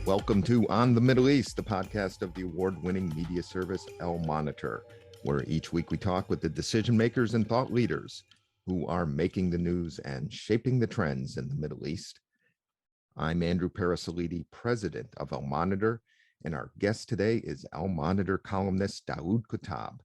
Welcome to On the Middle East, the podcast of the award-winning media service Al Monitor, where each week we talk with the decision makers and thought leaders who are making the news and shaping the trends in the Middle East. I'm Andrew Parasolidi, president of Al Monitor, and our guest today is Al Monitor columnist Daoud Kuttab.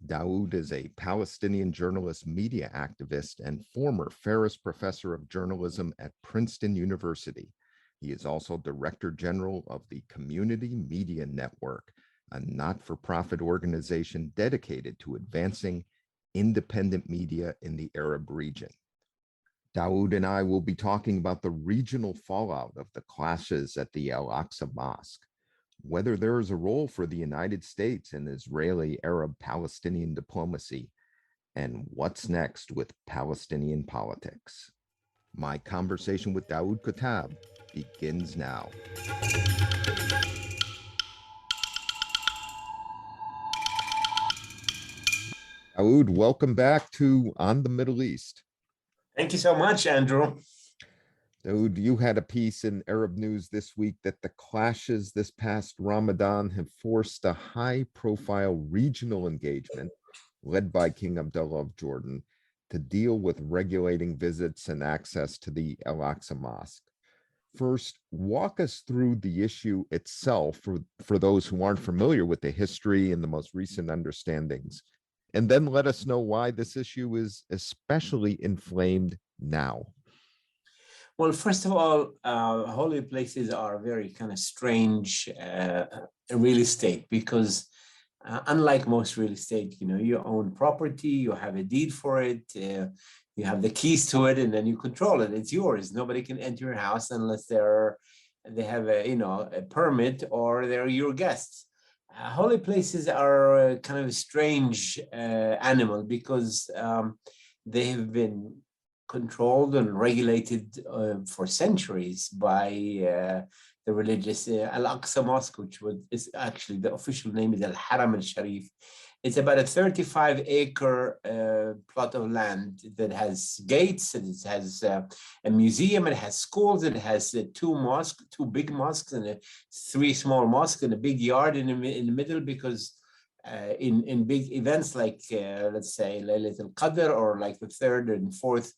Daoud is a Palestinian journalist, media activist, and former Ferris Professor of Journalism at Princeton University. He is also Director General of the Community Media Network, a not-for-profit organization dedicated to advancing independent media in the Arab region. Daoud and I will be talking about the regional fallout of the clashes at the Al-Aqsa Mosque, whether there is a role for the United States in Israeli Arab-Palestinian diplomacy, and what's next with Palestinian politics. My conversation with Daoud Kuttab begins now. Daoud, welcome back to On the Middle East. Thank you so much, Andrew. Daoud, you had a piece in Arab News this week that the clashes this past Ramadan have forced a high-profile regional engagement led by King Abdullah of Jordan to deal with regulating visits and access to the Al-Aqsa Mosque. First, walk us through the issue itself for those who aren't familiar with the history and the most recent understandings, and then let us know why this issue is especially inflamed now. Well, first of all, holy places are very kind of strange real estate because unlike most real estate, you own property, you have a deed for it, you have the keys to it, and then you control it. It's yours. Nobody can enter your house unless they have a permit or they're your guests. Holy places are kind of a strange animal because they have been controlled and regulated for centuries by the religious Al-Aqsa Mosque, which is actually the official name is Al-Haram al-Sharif. It's about a 35-acre plot of land that has gates, and it has a museum, it has schools, it has two big mosques, and three small mosques, and a big yard in the middle, because in big events like, let's say, Laylat al-Qadr, or like the third and fourth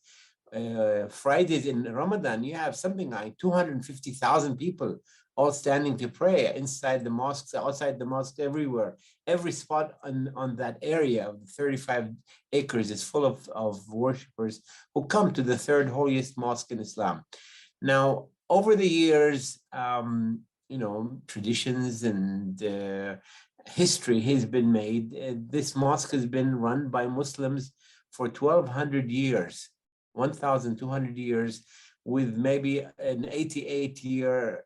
Fridays in Ramadan, you have something like 250,000 people all standing to pray inside the mosques, outside the mosque, everywhere. Every spot on that area of 35 acres is full of worshippers who come to the third holiest mosque in Islam. Now, over the years, traditions and history has been made. This mosque has been run by Muslims for 1,200 years. 1,200 years, with maybe an 88-year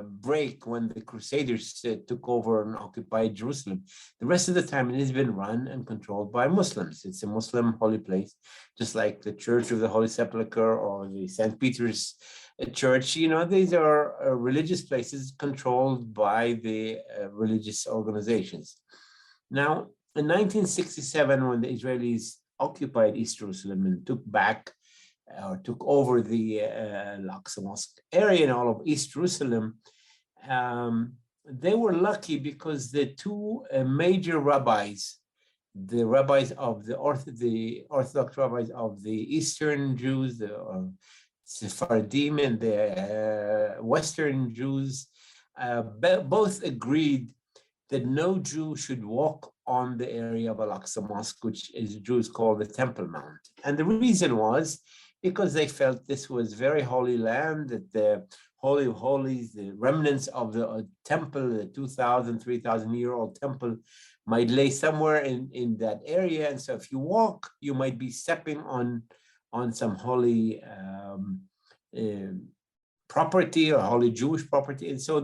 break when the Crusaders took over and occupied Jerusalem. The rest of the time, it has been run and controlled by Muslims. It's a Muslim holy place, just like the Church of the Holy Sepulchre or the St. Peter's Church. These are religious places controlled by the religious organizations. Now, in 1967, when the Israelis occupied East Jerusalem and took over the Al-Aqsa Mosque area in all of East Jerusalem, they were lucky because the two major rabbis, the rabbis of the Orthodox rabbis of the Eastern Jews, the Sephardim, and the Western Jews, both agreed that no Jew should walk on the area of Al-Aqsa Mosque, which is Jews call the Temple Mount. And the reason was because they felt this was very holy land, that the Holy of Holies, the remnants of the temple, the 2,000, 3,000-year-old temple, might lay somewhere in that area. And so if you walk, you might be stepping on some holy property or holy Jewish property. And so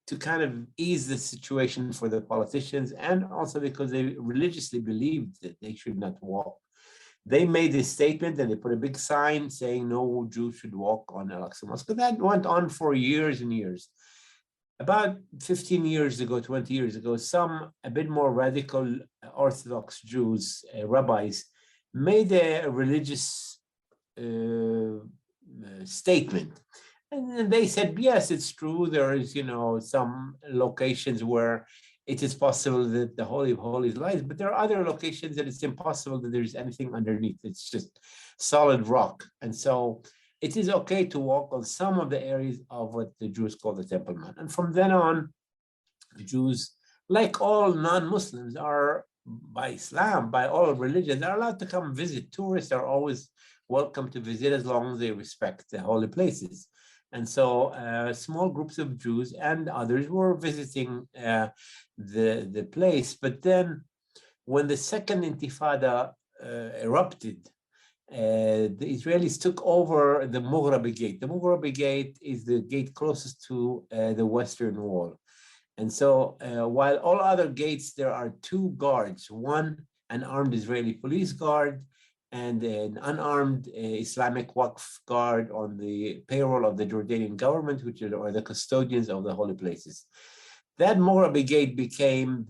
to kind of ease the situation for the politicians, and also because they religiously believed that they should not walk, they made this statement and they put a big sign saying no Jew should walk on Al-Aqsa Mosque. That went on for years and years. About 15 years ago, 20 years ago, some a bit more radical Orthodox Jews, rabbis, made a religious statement. And they said, yes, it's true. There is, some locations where it is possible that the Holy of Holies lies, but there are other locations that it's impossible that there's anything underneath. It's just solid rock. And so it is okay to walk on some of the areas of what the Jews call the Temple Mount. And from then on, the Jews, like all non-Muslims, are by Islam, by all religions, are allowed to come visit. Tourists are always welcome to visit as long as they respect the holy places. And so small groups of Jews and others were visiting the place. But then when the second Intifada erupted, the Israelis took over the Mughrabi Gate. The Mughrabi Gate is the gate closest to the Western Wall. And so while all other gates, there are two guards, one, an armed Israeli police guard, and an unarmed Islamic Waqf guard on the payroll of the Jordanian government, which are the custodians of the holy places. That Mughrabi Gate became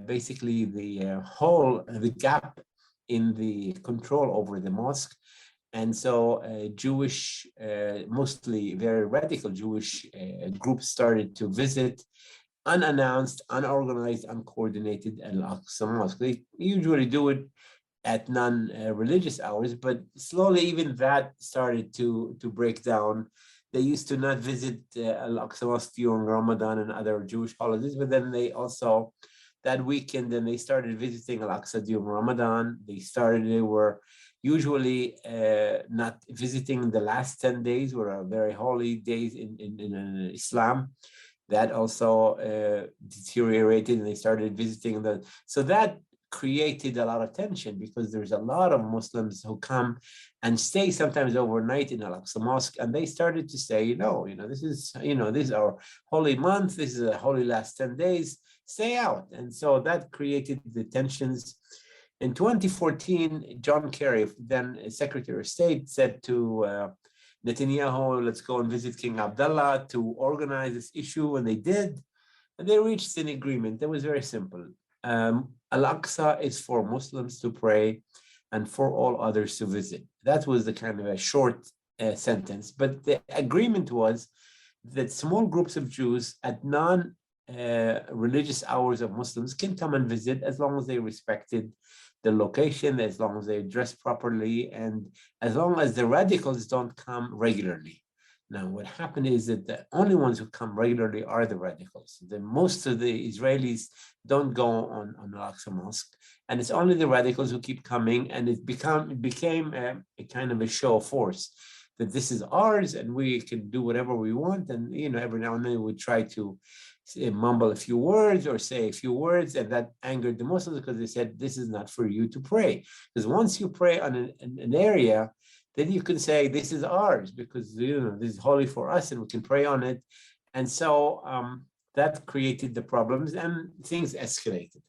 basically the gap in the control over the mosque. And so Jewish, mostly very radical Jewish groups started to visit unannounced, unorganized, uncoordinated Al-Aqsa Mosque. They usually do it at non-religious hours, but slowly even that started to break down. They used to not visit Al-Aqsa Mosque during Ramadan and other Jewish holidays, but then they also, that weekend, then they started visiting Al-Aqsa during Ramadan. They were usually not visiting the last 10 days, were very holy days in Islam. That also deteriorated, and they started visiting so that created a lot of tension, because there's a lot of Muslims who come and stay sometimes overnight in Al-Aqsa Mosque, and they started to say, this is our holy month, this is a holy last 10 days, stay out. And so that created the tensions. In 2014, John Kerry, then Secretary of State, said to Netanyahu, let's go and visit King Abdullah to organize this issue, and they did, and they reached an agreement that was very simple. Al-Aqsa is for Muslims to pray and for all others to visit. That was the kind of a short sentence, but the agreement was that small groups of Jews at non-religious hours of Muslims can come and visit as long as they respected the location, as long as they dress properly, and as long as the radicals don't come regularly. Now, what happened is that the only ones who come regularly are the radicals. Most of the Israelis don't go on Al-Aqsa Mosque, and it's only the radicals who keep coming, and it became a kind of a show of force, that this is ours and we can do whatever we want. And every now and then we try to mumble a few words or say a few words, and that angered the Muslims, because they said, this is not for you to pray. Because once you pray on an area, then you can say, this is ours, because this is holy for us and we can pray on it. And so that created the problems, and things escalated.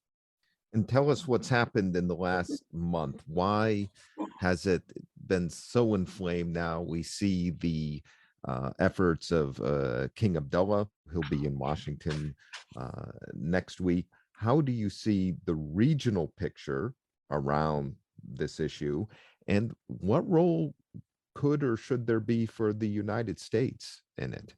And tell us what's happened in the last month. Why has it been so inflamed now? We see the efforts of King Abdullah. He'll be in Washington next week. How do you see the regional picture around this issue? And what role could or should there be for the United States in it?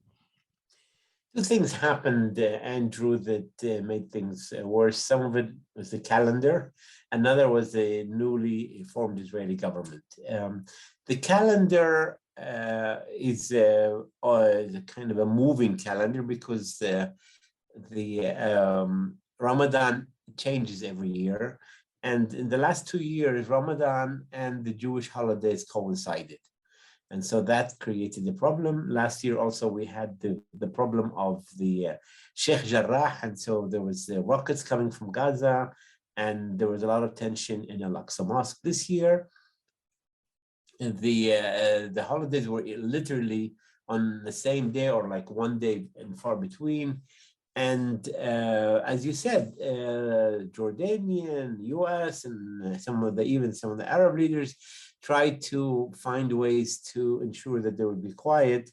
Two things happened, Andrew, that made things worse. Some of it was the calendar. Another was the newly formed Israeli government. The calendar is a kind of a moving calendar, because the Ramadan changes every year. And in the last 2 years, Ramadan and the Jewish holidays coincided. And so that created the problem. Last year also, we had the problem of the Sheikh Jarrah. And so there was rockets coming from Gaza, and there was a lot of tension in Al-Aqsa Mosque. This year, the holidays were literally on the same day, or like one day and far between. And as you said, Jordanian, US, and even some of the Arab leaders tried to find ways to ensure that there would be quiet.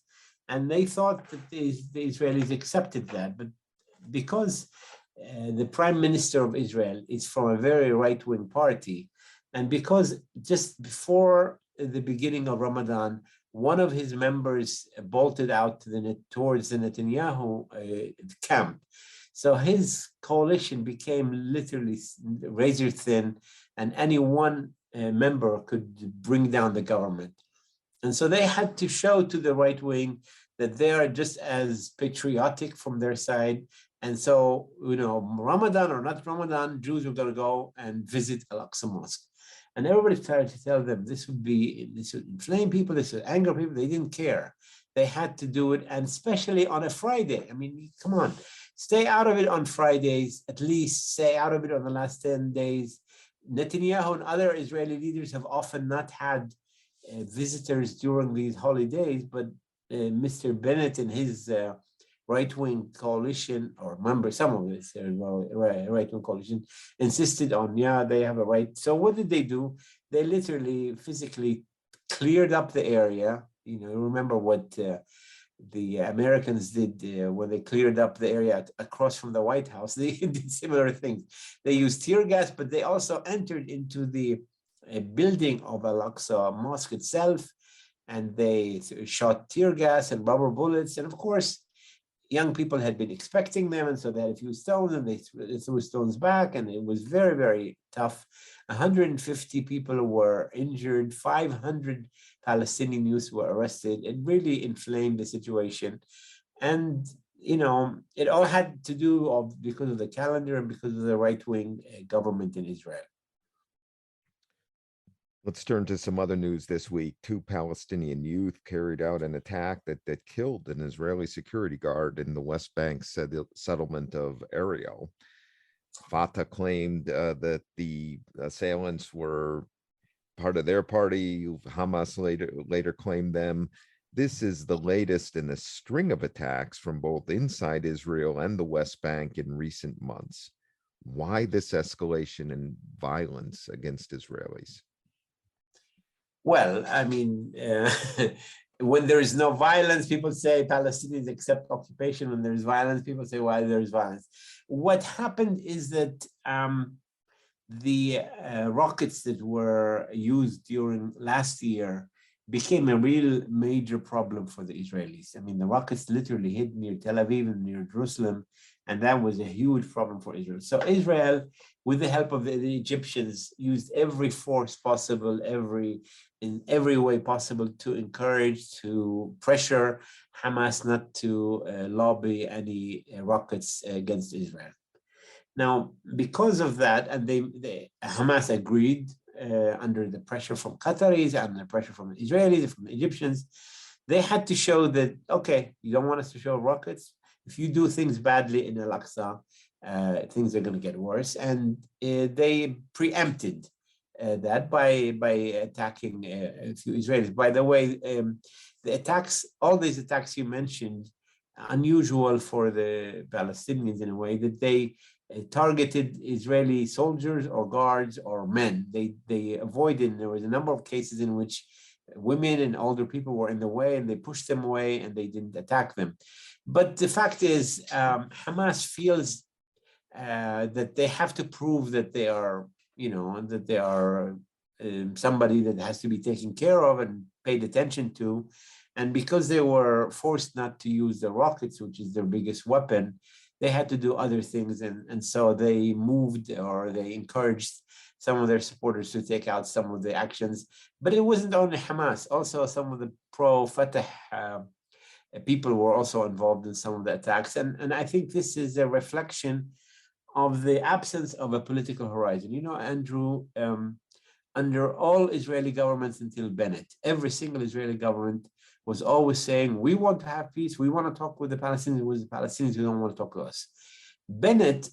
And they thought that the Israelis accepted that. But because the prime minister of Israel is from a very right-wing party, and because just before the beginning of Ramadan, one of his members bolted out towards the Netanyahu camp. So his coalition became literally razor thin, and any one member could bring down the government. And so they had to show to the right wing that they are just as patriotic from their side. And so, Ramadan or not Ramadan, Jews were going to go and visit Al-Aqsa Mosque. And everybody started to tell them this would inflame people, this would anger people. They didn't care. They had to do it, and especially on a Friday. I mean, come on, stay out of it on Fridays, at least stay out of it on the last 10 days. Netanyahu and other Israeli leaders have often not had visitors during these holidays, but Mr. Bennett and his right-wing coalition, or members, some of this right-wing coalition, insisted on, they have a right. So what did they do? They literally physically cleared up the area. Remember what the Americans did when they cleared up the area across from the White House. They did similar things. They used tear gas, but they also entered into the building of Al-Aqsa Mosque itself, and they shot tear gas and rubber bullets. And of course, young people had been expecting them, and so they had a few stones, and they threw stones back, and it was very, very tough. 150 people were injured, 500 Palestinian youths were arrested. It really inflamed the situation. And, it all had to do because of the calendar and because of the right-wing government in Israel. Let's turn to some other news this week. 2 Palestinian youth carried out an attack that killed an Israeli security guard in the West Bank settlement of Ariel. Fatah claimed that the assailants were part of their party. Hamas later claimed them. This is the latest in a string of attacks from both inside Israel and the West Bank in recent months. Why this escalation in violence against Israelis? Well, I mean, when there is no violence, people say Palestinians accept occupation. When there is violence, people say, why there is violence? What happened is that the rockets that were used during last year became a real major problem for the Israelis. I mean, the rockets literally hit near Tel Aviv and near Jerusalem, and that was a huge problem for Israel. So Israel, with the help of the Egyptians, used every force possible, in every way possible to encourage, to pressure Hamas not to lobby any rockets against Israel. Now, because of that, and Hamas agreed under the pressure from Qataris and the pressure from the Israelis, from the Egyptians, they had to show that, okay, you don't want us to show rockets. If you do things badly in Al-Aqsa, things are going to get worse. And they preempted that by attacking a few Israelis. By the way, the attacks, all these attacks you mentioned, unusual for the Palestinians in a way, that they targeted Israeli soldiers or guards or men. They avoided, there was a number of cases in which women and older people were in the way, and they pushed them away and they didn't attack them. But the fact is, Hamas feels that they have to prove that they are, somebody that has to be taken care of and paid attention to. And because they were forced not to use the rockets, which is their biggest weapon, they had to do other things. And so they moved, or they encouraged some of their supporters to take out some of the actions. But it wasn't only Hamas. Also, some of the pro-Fatah people were also involved in some of the attacks. And I think this is a reflection of the absence of a political horizon. Andrew, under all Israeli governments until Bennett, every single Israeli government was always saying, we want to have peace, we want to talk with the Palestinians, who don't want to talk to us. Bennett,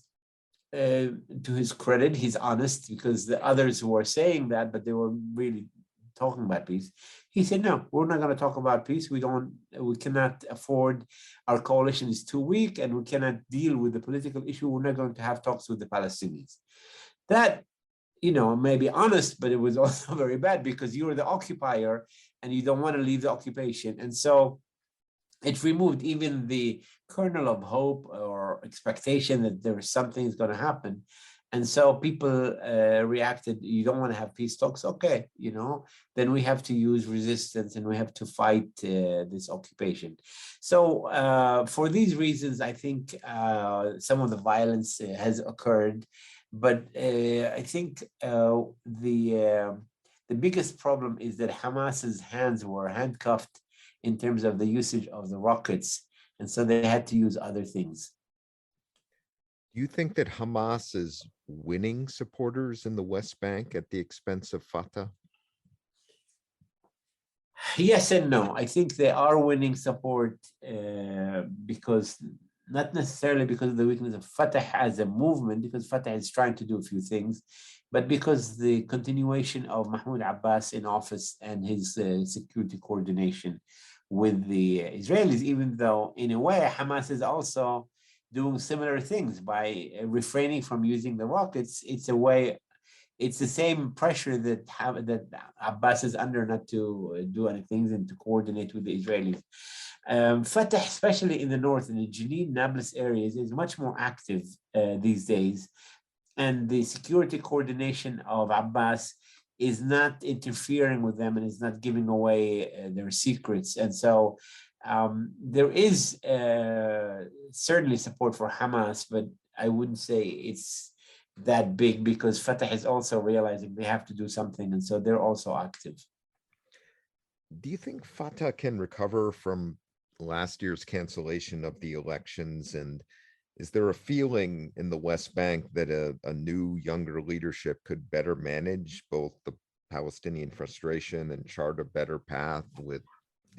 to his credit, he's honest, because the others were saying that, but they were really talking about peace. He said, no, we're not going to talk about peace. We cannot afford, our coalition is too weak, and we cannot deal with the political issue. We're not going to have talks with the Palestinians. That, may be honest, but it was also very bad, because you were the occupier and you don't want to leave the occupation. And so it removed even the kernel of hope or expectation that there was something is going to happen. And so people reacted, you don't want to have peace talks? Okay, then we have to use resistance and we have to fight this occupation. So for these reasons, I think some of the violence has occurred. But I think the biggest problem is that Hamas's hands were handcuffed in terms of the usage of the rockets. And so they had to use other things. Do you think that Hamas is winning supporters in the West Bank at the expense of Fatah? Yes and no. I think they are winning support because, not necessarily because of the weakness of Fatah as a movement, because Fatah is trying to do a few things, but because the continuation of Mahmoud Abbas in office and his security coordination with the Israelis, even though in a way Hamas is also doing similar things by refraining from using the rockets. It's the same pressure that Abbas is under not to do anything and to coordinate with the Israelis. Fatah, especially in the north, in the Jenin, Nablus areas, is much more active these days. And the security coordination of Abbas is not interfering with them and is not giving away their secrets. And so there is certainly support for Hamas, but I wouldn't say it's that big because Fatah is also realizing they have to do something. And so they're also active. Do you think Fatah can recover from last year's cancellation of the elections? And is there a feeling in the West Bank that a new, younger leadership could better manage both the Palestinian frustration and chart a better path with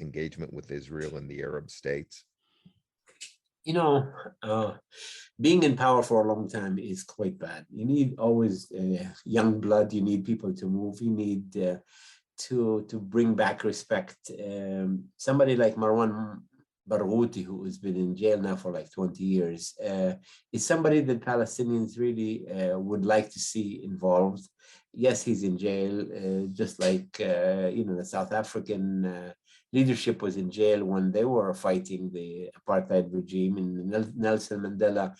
engagement with Israel and the Arab states? Being in power for a long time is quite bad. You need always young blood. You need people to move. You need to bring back respect. Somebody like Marwan Barghouti, who has been in jail now for like 20 years, is somebody that Palestinians really would like to see involved. Yes, he's in jail, just like the South African leadership was in jail when they were fighting the apartheid regime, and Nelson Mandela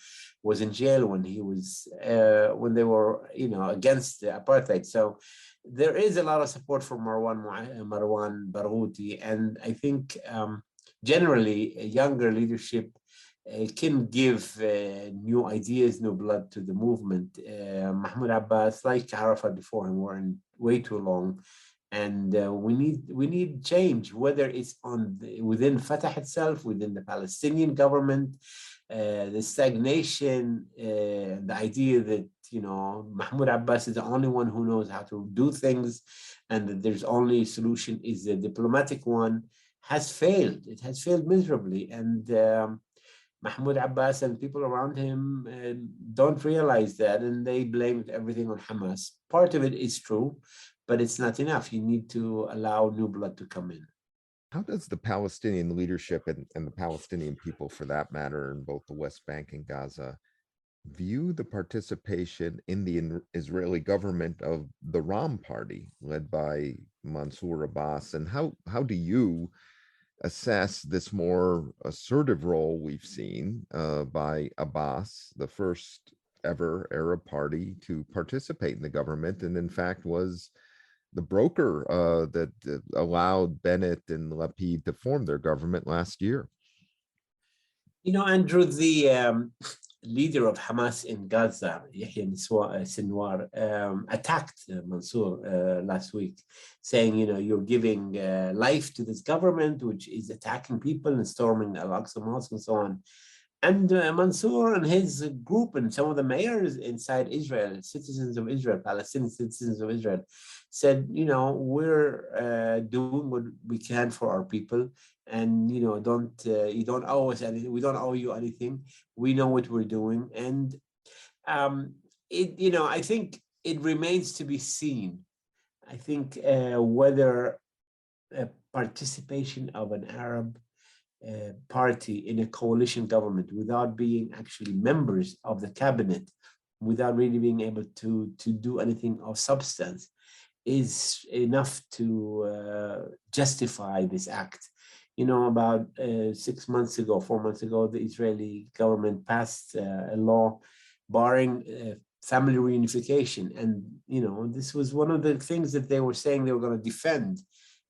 was in jail when he was when they were against the apartheid. So there is a lot of support for Marwan Barghouti, and I think generally a younger leadership can give new ideas, new blood to the movement. Mahmoud Abbas, like Arafat before him, were in way too long. And we need change, whether it's within Fatah itself, within the Palestinian government, the stagnation, the idea that Mahmoud Abbas is the only one who knows how to do things, and that there's only solution is the diplomatic one, has failed. It has failed miserably, and Mahmoud Abbas and people around him don't realize that, and they blame everything on Hamas. Part of it is true, but it's not enough. You need to allow new blood to come in. How does the Palestinian leadership and the Palestinian people, for that matter, in both the West Bank and Gaza, view the participation in the Israeli government of the Raam Party, led by Mansour Abbas? And how do you assess this more assertive role we've seen by Abbas, the first ever Arab party to participate in the government, and in fact was the broker that allowed Bennett and Lapid to form their government last year? Andrew, the leader of Hamas in Gaza, Yahya Sinwar, attacked Mansour last week, saying, you're giving life to this government, which is attacking people and storming the Al-Aqsa Mosque and so on. And Mansour and his group and some of the mayors inside Israel, citizens of Israel, Palestinian citizens of Israel, said, we're doing what we can for our people, and you don't owe us anything. We don't owe you anything. We know what we're doing, and I think it remains to be seen. I think whether participation of an Arab party in a coalition government without being actually members of the cabinet, without really being able to do anything of substance, is enough to justify this act. About 6 months ago, 4 months ago, the Israeli government passed a law barring family reunification. And, this was one of the things that they were saying they were going to defend.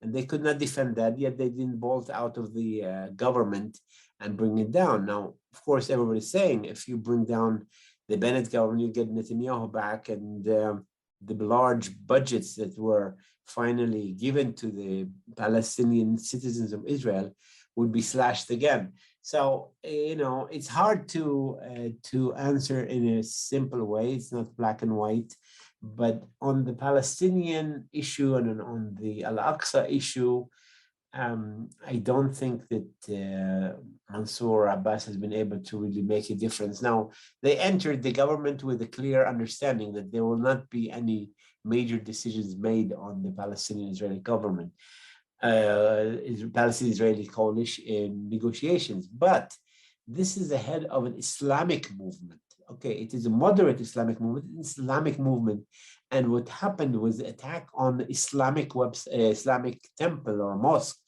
And they could not defend that, yet they didn't bolt out of the government and bring it down. Now, of course, everybody's saying if you bring down the Bennett government, you get Netanyahu back, and the large budgets that were finally given to the Palestinian citizens of Israel would be slashed again. So, it's hard to answer in a simple way. It's not black and white. But on the Palestinian issue and on the Al-Aqsa issue, I don't think that Mansour Abbas has been able to really make a difference. Now, they entered the government with a clear understanding that there will not be any major decisions made on the Palestinian-Israeli government, Palestinian-Israeli coalition negotiations. But this is the head of an Islamic movement. Okay, it is a moderate Islamic movement, and what happened was the attack on the Islamic temple or mosque.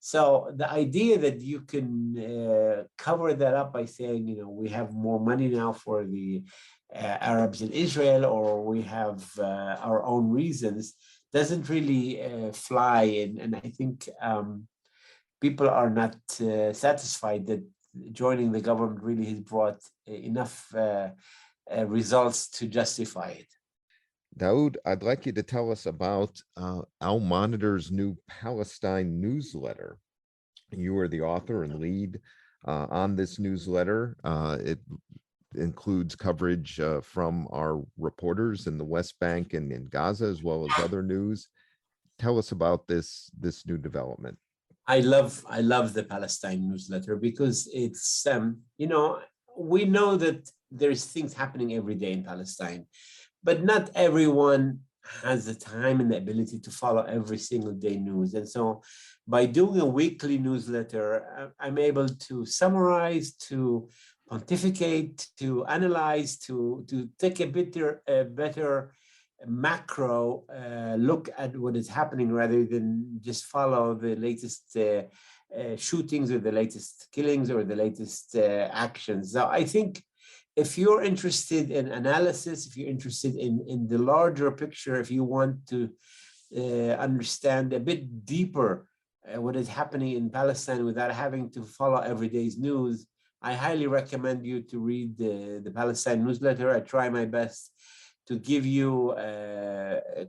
So the idea that you can cover that up by saying, we have more money now for the Arabs in Israel, or we have our own reasons, doesn't really fly. And I think people are not satisfied that joining the government really has brought enough results to justify it. Daoud, I'd like you to tell us about Al-Monitor's new Palestine newsletter. You are the author and lead on this newsletter. It includes coverage from our reporters in the West Bank and in Gaza, as well as other news. Tell us about this new development. I love the Palestine newsletter because it's, we know that there's things happening every day in Palestine, but not everyone has the time and the ability to follow every single day news. And so by doing a weekly newsletter, I'm able to summarize, to pontificate, to analyze, to take a better macro look at what is happening rather than just follow the latest shootings or the latest killings or the latest actions. So I think if you're interested in analysis, if you're interested in the larger picture, if you want to understand a bit deeper what is happening in Palestine without having to follow everyday's news, I highly recommend you to read the Palestine newsletter. I try my best to give you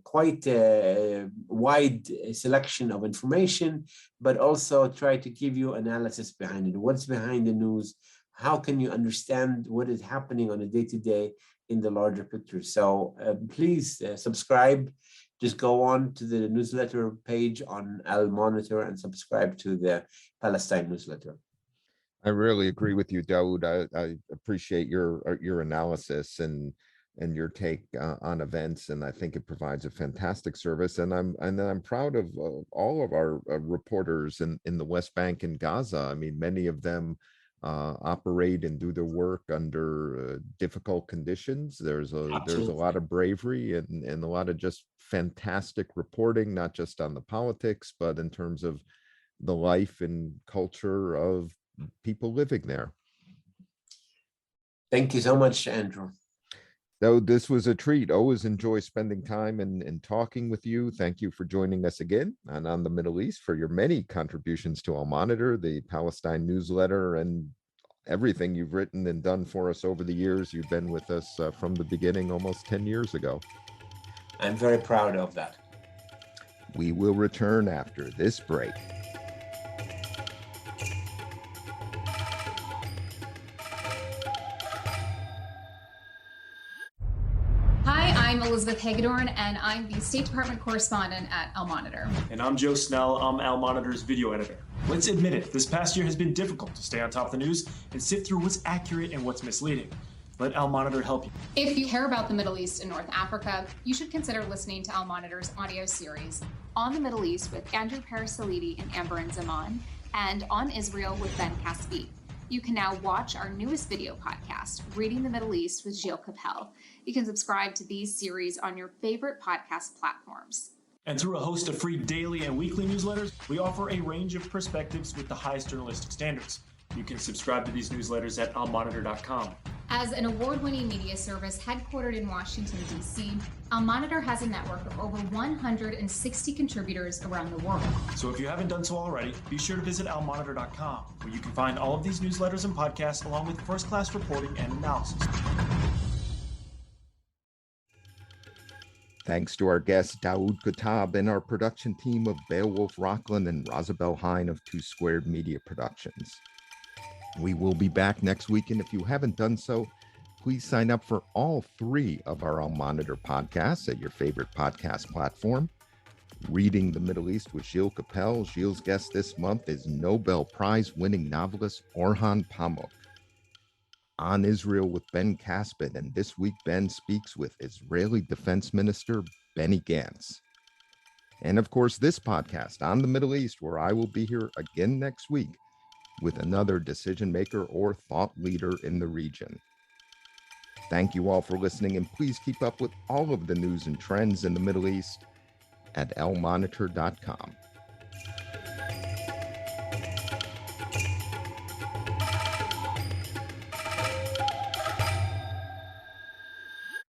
quite a wide selection of information, but also try to give you analysis behind it. What's behind the news? How can you understand what is happening on a day-to-day in the larger picture? So please subscribe. Just go on to the newsletter page on Al-Monitor and subscribe to the Palestine newsletter. I really agree with you, Daoud. I appreciate your analysis and your take on events, and I think it provides a fantastic service. And I'm proud of all of our reporters in the West Bank and Gaza. I mean, many of them operate and do their work under difficult conditions. There's a lot of bravery and a lot of just fantastic reporting, not just on the politics, but in terms of the life and culture of people living there. Thank you so much, Andrew. So this was a treat. Always enjoy spending time and talking with you. Thank you for joining us again and on the Middle East for your many contributions to Al-Monitor, the Palestine newsletter, and everything you've written and done for us over the years. You've been with us from the beginning almost 10 years ago. I'm very proud of that. We will return after this break. I'm Elizabeth Hagedorn, and I'm the State Department correspondent at Al-Monitor. And I'm Joe Snell. I'm Al-Monitor's video editor. Let's admit it, this past year has been difficult to stay on top of the news and sift through what's accurate and what's misleading. Let Al-Monitor help you. If you care about the Middle East and North Africa, you should consider listening to Al-Monitor's audio series On the Middle East with Andrew Parasalidi and Amber and Zaman, and On Israel with Ben Caspi. You can now watch our newest video podcast, Reading the Middle East with Gilles Capel. You can subscribe to these series on your favorite podcast platforms. And through a host of free daily and weekly newsletters, we offer a range of perspectives with the highest journalistic standards. You can subscribe to these newsletters at almonitor.com. As an award-winning media service headquartered in Washington, D.C., Al-Monitor has a network of over 160 contributors around the world. So if you haven't done so already, be sure to visit almonitor.com, where you can find all of these newsletters and podcasts along with first-class reporting and analysis. Thanks to our guest Daoud Kuttab and our production team of Beowulf Rockland and Rosabelle Hine of Two Squared Media Productions. We will be back next week, and if you haven't done so, please sign up for all 3 of our Al-Monitor podcasts at your favorite podcast platform. Reading the Middle East with Gilles Capel. Gilles' guest this month is Nobel Prize-winning novelist Orhan Pamuk. On Israel with Ben Caspin, and this week Ben speaks with Israeli Defense Minister Benny Gantz. And of course, this podcast on the Middle East, where I will be here again next week with another decision maker or thought leader in the region. Thank you all for listening, and please keep up with all of the news and trends in the Middle East at almonitor.com.